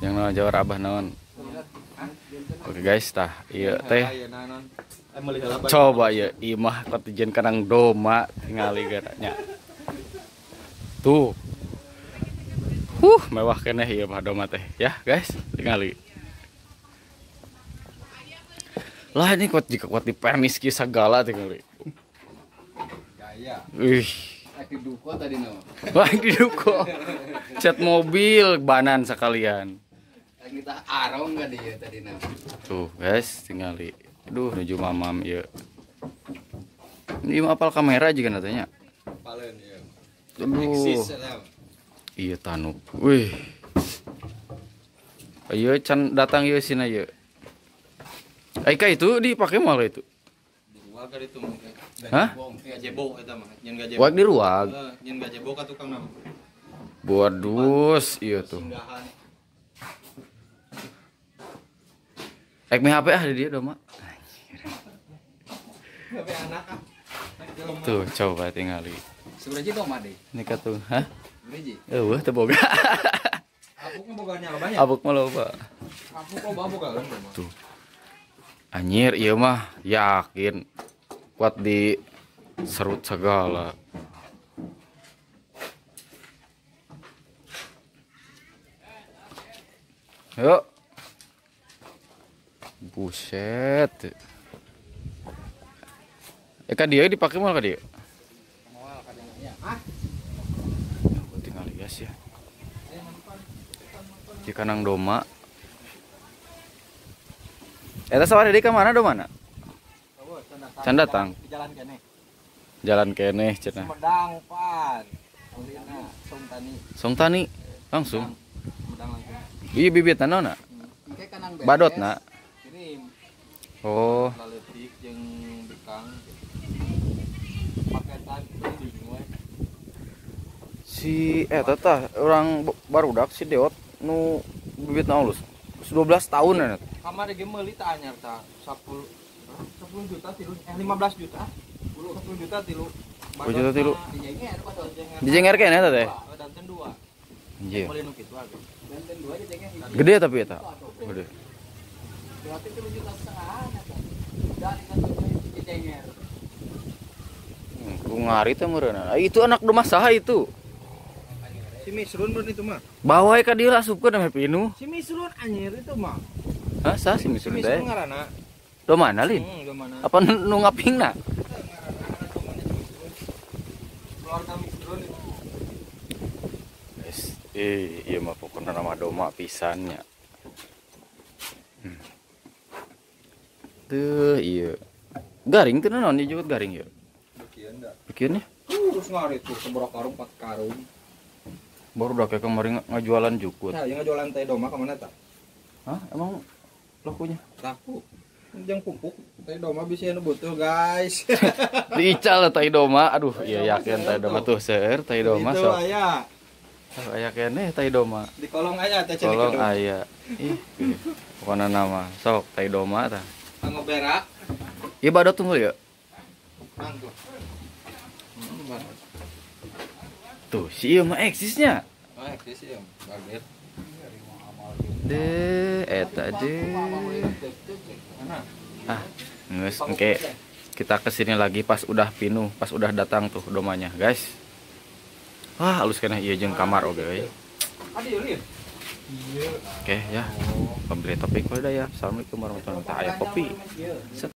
Yang naon jawar abah naon. Oke guys, tah ieu teh coba ya imah kontijen kanang doma tingali garanya tuh mewah keneh ieu mah doma teh ya guys tingali lah ini kuat jika kuat di pernis ki sagala tingali gaya di duko tadi no wah di duko cat mobil banan sekalian kita arong gak dia tadi no tuh guys tingali aduh nuju mamam ya ini apal kamera juga katanya palen ya aduh iya tanuk wih ayo can datang ya sini ya Aika itu dipakai mal itu di ruang kan itu hah gajebo eta mah nyen gajebo wag di ruang nyen gajebo ka tukang nama buat dus iya tuh Ek mi HP di dia doma tuh coba tinggali sebenarnya doma deh ini katuh hah sebenarnya teu boga abuk mah boganya banyak abuk mah loba abuk loba boga kan tuh anjir ieu mah yakin kuat di serut segala yuk buset kan dia dipakai mal kan dia tinggal lias ya di kanang doma eta sawah di ka mana do mana can datang jalan keneh cenah Sumedang pan Song Tani langsung Sumedang langsung iya bibitna naonna badotna kirim oh laletik jeung bekang paketan di we si eta tah orang barudak si Deot nu bibitna alus 12 tahun eta kamar ge meuli tah anyar tah 10 juta tilu 15 juta 10 juta tilu 10 juta tilu di Jenger kene eta teh danten 2 anjir meuli nu kitu age danten 2 aja Jenger gede tapi eta gede berarti 3 juta setengah dan kan Jenger ngari teh meureunna itu anak rumah saha itu si Misrun bener itu mah bawa ka dieu asupkeun ame pinu si Misrun anjir itu mah hah sah si Misrun teh ngaranna do mana lin do mana apa nu ngapingna keluarga Misrun itu guys ieu mah pokona nama doma pisannya teu ieu garing teu naon ieu juga garing ieu bikin dah bikinnya terus ngari tuh seberapa karung 4 karung baru udah kayak kemarin ngajualan jukut nah yang ngajualan teh doma kemana tak hah emang lakunya laku yang pupuk teh doma bisa nu butuh guys diical tai doma aduh iya yakin tai doma tuh seueur tai doma itu sok aya aya keneh tai doma di kolong aya teh kolong aya ih pokona nama sok tai doma tah anu berak ieu badot tunggu ya mangga tuh si ieu mah eksisnya oh eksis ya baget eta ah geus engke kita kesini lagi pas udah pinuh pas udah datang tuh domanya guys wah halus keneh ieu jeung kamar oge we oke ya pembeli topik udah ya assalamualaikum warahmatullahi wabarakatuh aya kopi